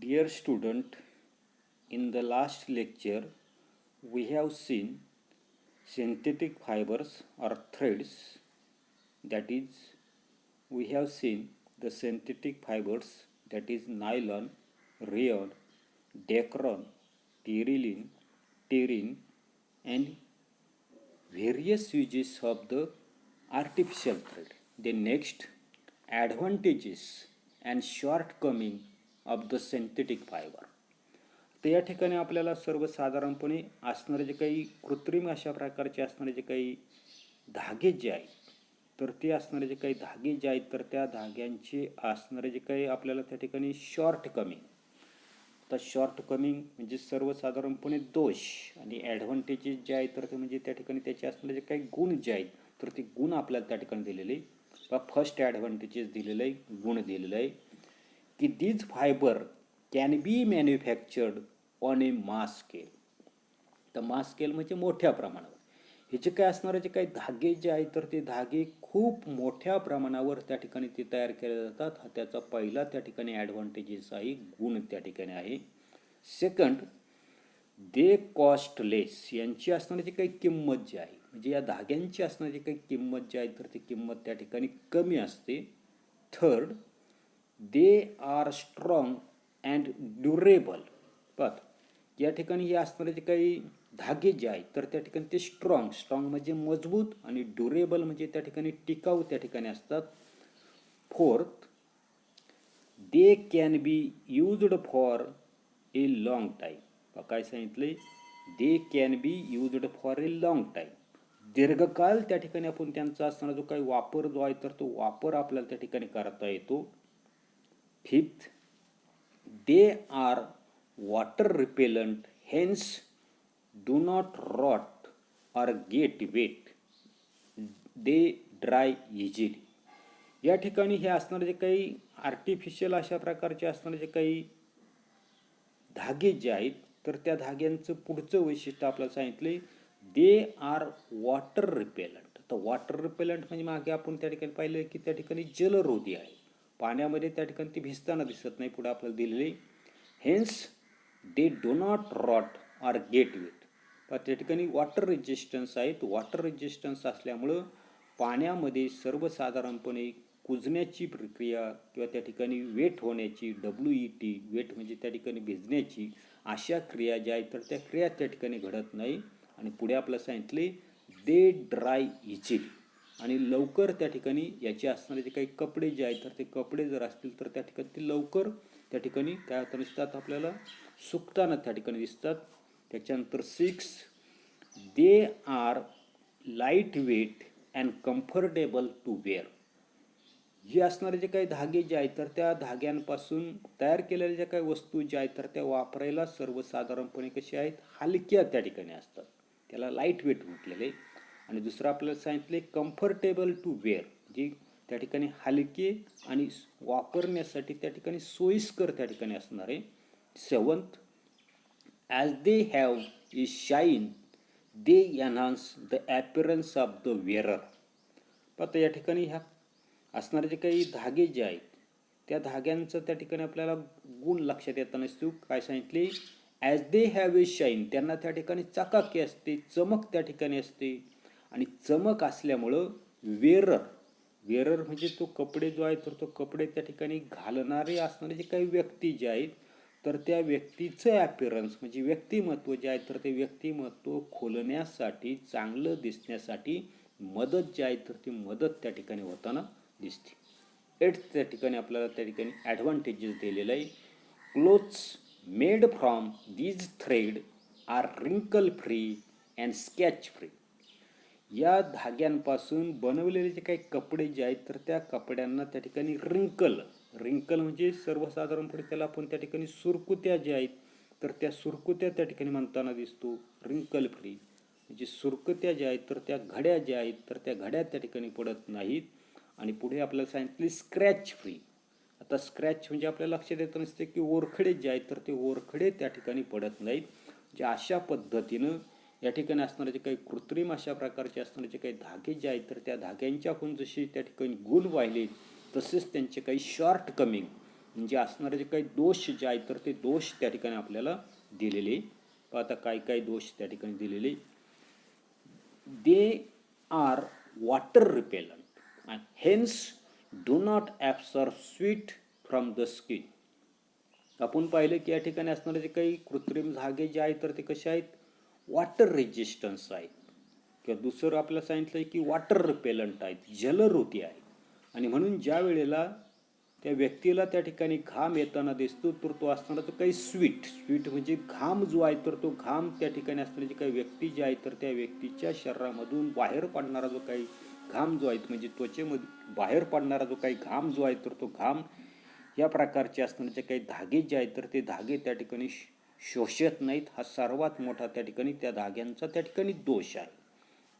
Dear student, in the last lecture we have seen synthetic fibers or threads, that is, we have seen the synthetic fibers, that is nylon, rayon, dacron, terylene and various uses of the artificial thread. The next, advantages and shortcoming of the synthetic fiber. तर या ठिकाणी आपल्याला सर्वसाधारणपणे असणारे जे काही कृत्रिम अशा प्रकारचे असणारे जे काही धागे जे आहेत, तर ते असणारे जे काही धागे जे आहेत, तर त्या धाग्यांचे असणारे जे काही आपल्याला त्या ठिकाणी शॉर्टकमिंग. आता शॉर्टकमिंग म्हणजे सर्वसाधारणपणे दोष आणि ॲडव्हान्टेजेस जे आहेत, तर ते म्हणजे त्या ठिकाणी त्याचे असणारे जे काही गुण जे आहेत, तर ते गुण आपल्याला त्या ठिकाणी दिलेले. फर्स्ट ॲडव्हान्टेजेस दिलेलं आहे, गुण दिलेलं आहे की these fibre can be manufactured on A mass scale. तर मास स्केल म्हणजे मोठ्या प्रमाणावर. हे जे काय असणारे जे काही धागे जे आहेत, तर ते धागे खूप मोठ्या प्रमाणावर त्या ठिकाणी ते तयार केले जातात. हा त्याचा पहिला त्या ठिकाणी ॲडव्हान्टेजेस आहे, गुण त्या ठिकाणी आहे. सेकंड, दे कॉस्टलेस. यांची असणारी जी काही किंमत जी आहे, म्हणजे या धाग्यांची असणारी जी काही किंमत जी आहे, तर ती किंमत त्या ठिकाणी कमी असते. Third, they are strong and durable. पण या ठिकाणी हे असणारे जे काही धागे जे आहेत, तर त्या ठिकाणी ते स्ट्रॉंग म्हणजे मजबूत आणि ड्युरेबल म्हणजे त्या ठिकाणी टिकाऊ त्या ठिकाणी असतात. Fourth, they can be used for a long time. काय सांगितले? They can be used for a long time. दीर्घकाळ त्या ठिकाणी आपण त्यांचा असणारा जो काही वापर जो आहे, तर तो वापर आपल्याला त्या ठिकाणी करता येतो. Fifth, they are water repellent, hence do not rot or get wet, they dry easily. या ठिकाणी हे असणारे जे काही आर्टिफिशियल अशा प्रकारचे असणारे जे काही धागे जे आहेत, तर त्या धाग्यांचं पुढचं वैशिष्ट्य आपल्याला सांगितले, दे आर वॉटर रिपेलंट. तर वॉटर रिपेलंट म्हणजे मागे आपण त्या ठिकाणी पाहिलं की त्या ठिकाणी जलरोधी आहे, पाण्यामध्ये त्या ठिकाणी ती भिजताना दिसत नाही. पुढे आपल्याला दिलेले hence they do not rot or get wet. पण त्या ठिकाणी वॉटर रेजिस्टन्स आहे. तो वॉटर रेजिस्टन्स असल्यामुळं पाण्यामध्ये सर्वसाधारणपणे कुजण्याची प्रक्रिया किंवा त्या ठिकाणी वेट होण्याची, WET वेट म्हणजे त्या ठिकाणी भिजण्याची, अशा क्रिया ज्या आहेत, तर त्या क्रिया त्या ठिकाणी घडत नाही. आणि पुढे आपल्याला सांगितले दे ड्राय इझिली. आणि लवकर त्या ठिकाणी याचे असणारे जे काही कपडे जे आहेत, तर ते कपडे जर असतील तर त्या ठिकाणी ते लवकर त्या ठिकाणी काय होतं दिसतात, आपल्याला सुकताना त्या ठिकाणी दिसतात. त्याच्यानंतर 6, they are light weight and comfortable to wear. जे असणारे जे काही धागे जे आहेत, तर त्या धाग्यांपासून तयार केलेल्या ज्या काही वस्तू ज्या आहेत, तर त्या वापरायला सर्वसाधारणपणे कशा आहेत, हलक्या त्या ठिकाणी असतात. त्याला लाईट वेट म्हटलेले. आणि दुसरं आपल्याला सांगितले कम्फर्टेबल टू वेअर, जे त्या ठिकाणी हलके आणि वापरण्यासाठी त्या ठिकाणी सोयीस्कर त्या ठिकाणी असणार आहे. 7th, as they have a shine they enhance the appearance of the wearer. आता या ठिकाणी ह्या असणारे जे काही धागे जे आहेत, त्या धाग्यांचं त्या ठिकाणी आपल्याला गुण लक्षात येताना दिसतो. काय सांगितले? As they have a shine, त्यांना त्या ठिकाणी चकाकी असते, चमक त्या ठिकाणी असते. आणि चमक असल्यामुळं वेअरर म्हणजे तो कपडे जो आहे, तर तो कपडे त्या ठिकाणी घालणारे असणारे जे काही व्यक्ती जे आहेत, तर त्या व्यक्तीचं ॲपिरन्स म्हणजे व्यक्तिमत्व जे आहे, तर ते व्यक्तिमत्व खोलण्यासाठी, चांगलं दिसण्यासाठी मदत जी आहे, तर ती मदत त्या ठिकाणी होताना दिसते. 8th त्या ठिकाणी आपल्याला त्या ठिकाणी ॲडव्हान्टेजेस दिलेलं आहे. Clothes made from these thread are wrinkle free and scratch free. या धाग्यांपासून बनवलेले जे काही कपडे जे आहेत, तर त्या कपड्यांना त्या ठिकाणी रिंकल म्हणजे सर्वसाधारणपणे त्याला आपण त्या ठिकाणी सुरकुत्या ज्या आहेत, तर त्या सुरकुत्या त्या ठिकाणी म्हणताना दिसतो. रिंकल फ्री म्हणजे सुरकुत्या ज्या आहेत, तर त्या घड्या ज्या आहेत, तर त्या घड्या त्या ठिकाणी पडत नाहीत. आणि पुढे आपल्याला सांगितले स्क्रॅच फ्री. आता स्क्रॅच म्हणजे आपल्या लक्षात येत नसते की ओरखडे जे आहेत, तर ते ओरखडे त्या ठिकाणी पडत नाहीत. जे अशा पद्धतीनं या ठिकाणी असणारे जे काही कृत्रिम अशा प्रकारचे असणारे जे काही धागे जे आहेत, तर त्या धाग्यांच्या आपण जशी त्या ठिकाणी गुण वाहिले, तसेच त्यांचे काही शॉर्टकमिंग म्हणजे असणारे जे काही दोष जे आहेत तर ते दोष त्या ठिकाणी आपल्याला दिलेले. आता काय काय दोष त्या ठिकाणी दिलेले. They are water repellent and hence do not absorb sweat from the skin. आपण पाहिलं की या ठिकाणी असणारे जे काही कृत्रिम धागे जे आहेत तर ते कसे आहेत, वॉटर रेजिस्टन्स आहेत. किंवा दुसरं आपल्याला सांगितलं की वॉटर रिपेलंट आहेत, जलरोधी आहेत. आणि म्हणून ज्या वेळेला त्या व्यक्तीला त्या ठिकाणी घाम येताना दिसतो तर तो असणारा जो काही स्वीट म्हणजे घाम जो आहे तर तो घाम त्या ठिकाणी असणारी जी काही व्यक्ती जी आहे तर त्या व्यक्तीच्या शरीरामधून बाहेर पडणारा जो काही घाम जो आहे म्हणजे त्वचेमध्ये बाहेर पडणारा जो काही घाम जो आहे तर तो घाम या प्रकारचे असणारे जे काही धागे जे आहेत तर ते धागे त्या ठिकाणी शोषत नाहीत. हा सर्वात मोठा त्या ठिकाणी त्या धाग्यांचा त्या ठिकाणी दोष आहे.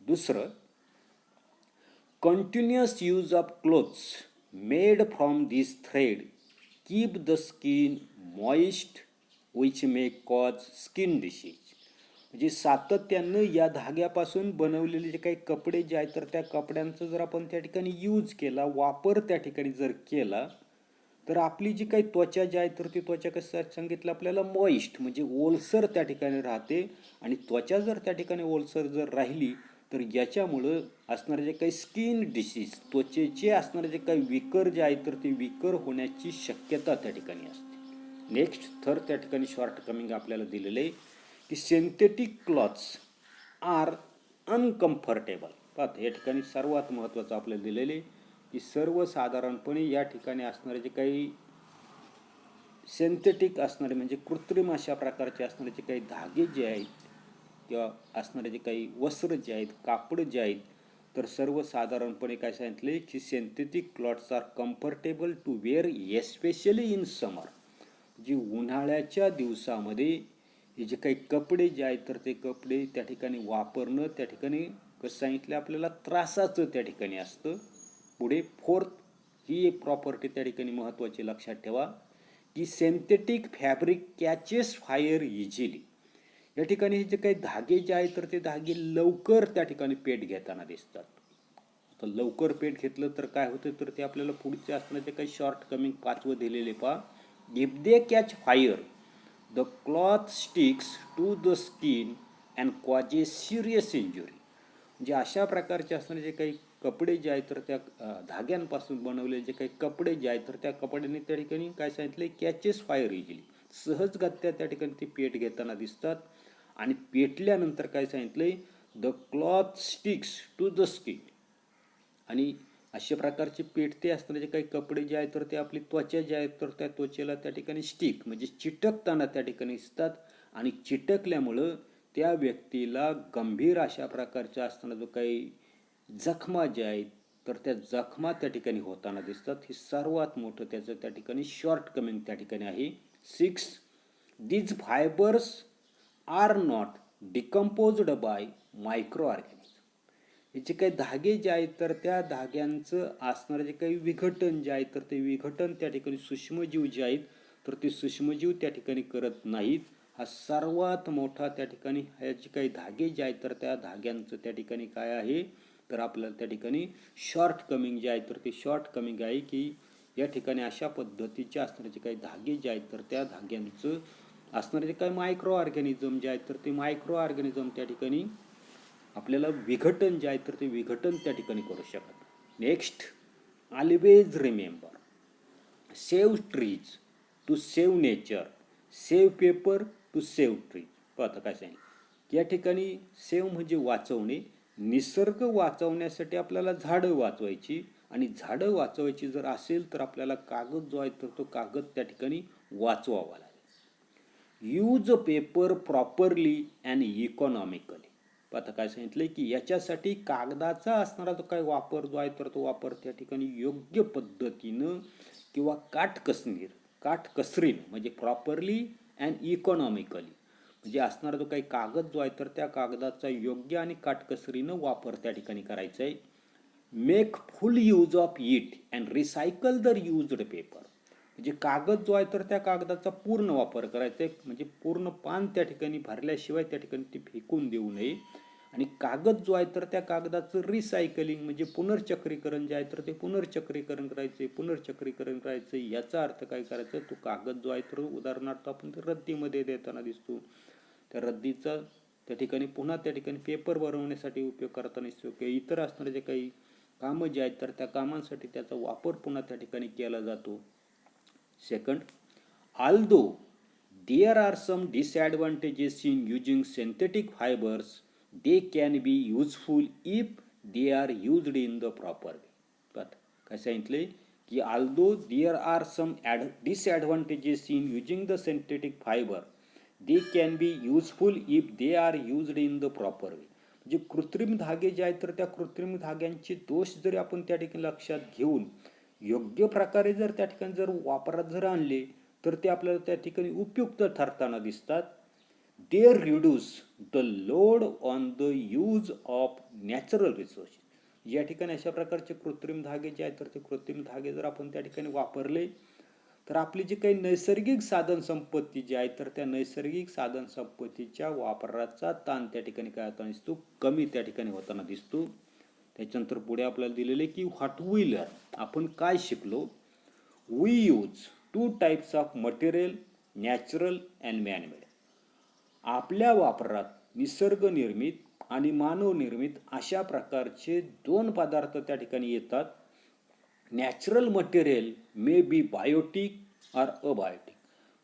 दुसरं, continuous use of clothes made from this thread keep the skin moist which may cause skin disease. म्हणजे सातत्यानं या धाग्यापासून बनवलेले जे काही कपडे जे आहेत तर त्या कपड्यांचा जर आपण त्या ठिकाणी यूज केला, वापर त्या ठिकाणी जर केला तर आपली जी काही त्वचा जी आहे तर ती त्वचा कसं सांगितलं आपल्याला, मॉइस्ट म्हणजे ओलसर त्या ठिकाणी राहते. आणि त्वचा जर त्या ठिकाणी ओलसर जर राहिली तर याच्यामुळं असणारे जे काही स्किन डिसीज, त्वचेचे असणारे जे काही विकर जे आहे तर ते विकर होण्याची शक्यता त्या ठिकाणी असते. नेक्स्ट थर्ड त्या ठिकाणी शॉर्ट कमिंग आपल्याला दिलेलं आहे की सिंथेटिक क्लॉथ्स आर अनकम्फर्टेबल. पाहता या ठिकाणी सर्वात महत्त्वाचं आपल्याला दिलेले की सर्वसाधारणपणे या ठिकाणी असणारे जे काही सिंथेटिक असणारे म्हणजे कृत्रिम अशा प्रकारचे असणारे जे काही धागे जे आहेत किंवा असणारे जे काही वस्त्र जे आहेत, कापड जे आहेत तर सर्वसाधारणपणे काय सांगितले की synthetic clothes are comfortable to wear especially in summer. जी उन्हाळ्याच्या दिवसामध्ये हे जे काही कपडे जे आहेत तर ते कपडे त्या ठिकाणी वापरणं त्या ठिकाणी कसं सांगितलं आपल्याला त्रासाचं त्या ठिकाणी असतं. पुढे फोर्थ ही एक प्रॉपर्टी त्या ठिकाणी महत्त्वाची लक्षात ठेवा की synthetic fabric catches fire easily. या ठिकाणी हे जे काही धागे जे आहेत तर ते धागे लवकर त्या ठिकाणी पेट घेताना दिसतात. तर लवकर पेट घेतलं तर काय होतं तर ते आपल्याला पुढचे असणारे जे काही शॉर्ट कमिंग पाचवं दिलेले पहा, if they catch fire the cloth sticks to the skin and causes serious injury. म्हणजे अशा प्रकारचे असणारे जे काही कपडे जे आहेत तर त्या धाग्यांपासून बनवलेले जे काही कपडे जे आहेत तर त्या कपड्यांनी त्या ठिकाणी काय सांगितले, कॅचेस फायर इझिली, सहजगत्या त्या ठिकाणी ते पेट घेताना दिसतात. आणि पेटल्यानंतर काय सांगितलंय, the cloth sticks to the skin. आणि अशा प्रकारचे पेटते असणारे जे काही कपडे जे आहेत तर ते आपली त्वचा जे आहेत तर त्या त्वचेला त्या ठिकाणी स्टिक म्हणजे चिटकताना त्या ठिकाणी दिसतात. आणि चिटकल्यामुळं त्या व्यक्तीला गंभीर अशा प्रकारच्या असताना जो काही जखमा ज्या आहेत तर त्या जखमा त्या ठिकाणी होताना दिसतात. हे सर्वात मोठं त्याचं त्या ठिकाणी शॉर्ट कमिंग त्या ठिकाणी आहे. 6, these fibers are not decomposed by microorganisms. हे जे काही धागे जे आहेत तर त्या धाग्यांचं असणारं जे काही विघटन जे आहे तर ते विघटन त्या ठिकाणी सूक्ष्मजीव जे आहेत तर ते सूक्ष्मजीव त्या ठिकाणी करत नाहीत. हा सर्वात मोठा त्या ठिकाणी हे जे काही धागे जे आहेत तर त्या धाग्यांचं त्या ठिकाणी काय आहे तर आपल्याला त्या ठिकाणी शॉर्ट कमिंग जे आहे तर ते शॉर्ट कमिंग आहे की या ठिकाणी अशा पद्धतीचे असणारे जे काही धागे जे आहेत तर त्या धाग्यांचं असणारे जे काही मायक्रो ऑर्गॅनिझम जे आहेत तर ते मायक्रो ऑर्गॅनिझम त्या ठिकाणी आपल्याला विघटन जे आहे तर ते विघटन त्या ठिकाणी करू शकत. Next, always remember, save trees to save nature, save paper to save trees. पाहता काय सांगितलं या ठिकाणी सेव्ह म्हणजे वाचवणे, निसर्ग वाचवण्यासाठी आपल्याला झाडं वाचवायची. आणि झाडं वाचवायची जर असेल तर आपल्याला कागद जो आहे तर तो कागद त्या ठिकाणी वाचवावा लागेल. Use paper properly and economically. आता काय सांगितलंय की याच्यासाठी कागदाचा असणारा जो काही वापर जो आहे तर तो वापर त्या ठिकाणी योग्य पद्धतीनं किंवा काटकसरीनं म्हणजे प्रॉपरली अँड इकॉनॉमिकली म्हणजे असणारा जो काही कागद जो आहे तर त्या कागदाचा योग्य आणि काटकसरीनं वापर त्या ठिकाणी करायचा आहे. Make full use of it and recycle the used paper. म्हणजे कागद जो आहे तर त्या कागदाचा पूर्ण वापर करायचा आहे म्हणजे पूर्ण पान त्या ठिकाणी भरल्याशिवाय त्या ठिकाणी ती फेकून देऊ नये. आणि कागद जो आहे तर त्या कागदाचं रिसायकलिंग म्हणजे पुनर्चक्रीकरण जे आहे तर ते पुनर्चक्रीकरण करायचं. याचा अर्थ काय करायचं, तो कागद जो आहे तर उदाहरणार्थ आपण ते रद्दीमध्ये देताना दिसतो, त्या रद्दीचा त्या ठिकाणी पुन्हा त्या ठिकाणी पेपर बनवण्यासाठी उपयोग करताना दिसतो किंवा इतर असणारे जे काही कामं जे आहेत तर त्या कामांसाठी त्याचा वापर पुन्हा त्या ठिकाणी केला जातो. Second, although there are some disadvantages in using synthetic fibers, they can be useful if they are used in the proper way. but काय सांगितले की although there are some disadvantages in using the synthetic fiber, they can be useful if they are used in the proper way. म्हणजे कृत्रिम धागे जे आहेत तर त्या कृत्रिम धाग्यांचे दोष जरी आपण त्या ठिकाणी लक्षात घेऊन योग्य प्रकारे जर त्या ठिकाणी जर वापरात जर आणले तर ते आपल्याला त्या ठिकाणी उपयुक्त ठरताना दिसतात. They reduce the load on the use of natural resources. या ठिकाणी अशा प्रकारचे कृत्रिम धागे जे आहेत तर ते कृत्रिम धागे जर आपण त्या ठिकाणी वापरले तर आपली जी काही नैसर्गिक साधन संपत्ती जी आहे तर त्या नैसर्गिक साधन संपत्तीच्या वापराचा ताण त्या ठिकाणी काय होताना दिसतो, कमी त्या ठिकाणी होताना दिसतो. त्याच्यानंतर पुढे आपल्याला दिलेले की व्हॉट वी लर्न, आपण काय शिकलो. We use 2 types of material, natural and manmade. आपल्या वापरात निसर्गनिर्मित आणि मानवनिर्मित अशा प्रकारचे 2 पदार्थ त्या ठिकाणी येतात. Natural material may be biotic or abiotic.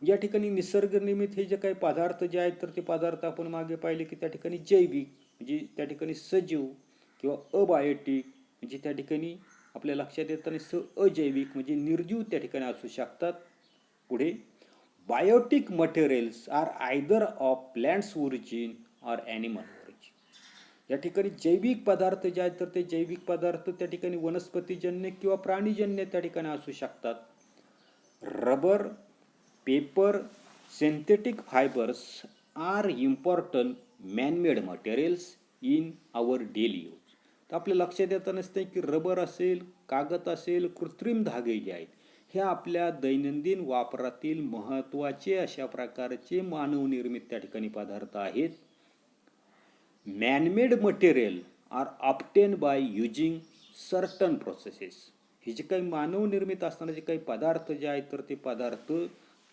या ठिकाणी निसर्गनिर्मित हे जे काही पदार्थ जे आहेत तर ते पदार्थ आपण मागे पाहिले की त्या ठिकाणी जैविक म्हणजे त्या ठिकाणी सजीव किंवा अबायोटिक म्हणजे त्या ठिकाणी आपल्या लक्षात येताना अजैविक म्हणजे निर्जीव त्या ठिकाणी असू शकतात. पुढे biotic materials are either of plants origin or animal origin. या ठिकाणी जैविक पदार्थ जे आहेत तर ते जैविक पदार्थ त्या ठिकाणी वनस्पतीजन्य किंवा प्राणीजन्य त्या ठिकाणी असू शकतात. Rubber, paper, synthetic fibres are important manmade materials in our daily use. तर आपल्या लक्षात येतं नसतं की रबर असेल, कागद असेल, कृत्रिम धागे जे आहेत हे आपल्या दैनंदिन वापरातील महत्त्वाचे अशा प्रकारचे मानवनिर्मित त्या ठिकाणी पदार्थ आहेत. Manmade material are obtain by using certain processes. हे जे काही मानवनिर्मित असणारे जे काही पदार्थ जे आहेत तर ते पदार्थ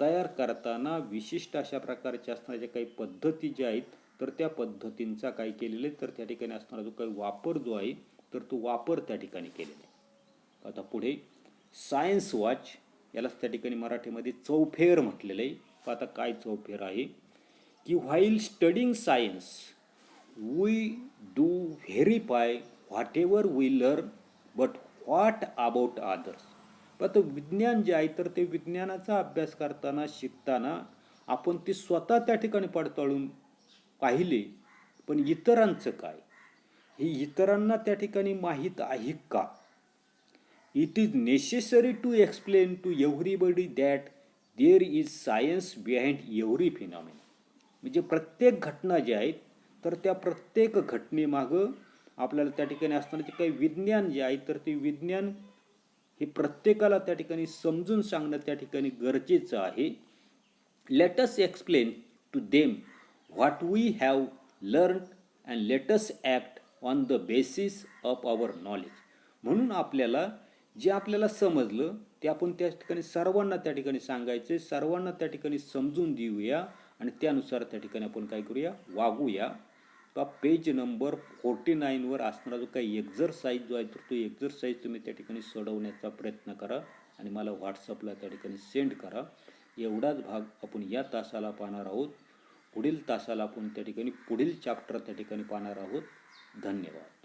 तयार करताना विशिष्ट अशा प्रकारचे असणारे जे काही पद्धती ज्या आहेत तर त्या पद्धतींचा काय केलेले तर त्या ठिकाणी असणारा जो काही वापर जो आहे तर तो वापर त्या ठिकाणी केलेला आहे. आता पुढे सायन्स वॉच, यालाच त्या ठिकाणी मराठीमध्ये चौफेर म्हटलेलं आहे. आता काय चौफेर आहे की while studying science we do verify whatever we learn but what about others. आता विज्ञान जे आहे तर ते विज्ञानाचा अभ्यास करताना शिकताना आपण ते स्वतः त्या ठिकाणी पडताळून पाहिले, पण इतरांचं काय, हे इतरांना त्या ठिकाणी माहीत आहे का. It is necessary to explain to everybody that there is science behind every phenomena. म्हणजे प्रत्येक घटना जी आहेत तर त्या प्रत्येक घटनेमागं आपल्याला त्या ठिकाणी असणारे जे काही विज्ञान जे आहे तर ते विज्ञान हे प्रत्येकाला त्या ठिकाणी समजून सांगणं त्या ठिकाणी गरजेचं आहे. Let us explain to them what we have learn and let us act on the basis of our knowledge. म्हणून आपल्याला जे आपल्याला समजलं ते आपण त्या ठिकाणी सर्वांना त्या ठिकाणी सांगायचे, सर्वांना त्या ठिकाणी समजून देऊया आणि त्यानुसार त्या ठिकाणी आपण काय करूया, वागूया. तर पेज नंबर 49वर असणारा जो काही एक्झरसाईज जो आहे तर तो एक्झरसाईज तुम्ही त्या ठिकाणी सोडवण्याचा प्रयत्न करा आणि मला व्हॉट्सअपला त्या ठिकाणी सेंड करा. एवढाच भाग आपण या तासाला पाहणार आहोत. पुढील तासाला आपण त्या ठिकाणी पुढील चॅप्टर त्या ठिकाणी पाहणार आहोत. धन्यवाद.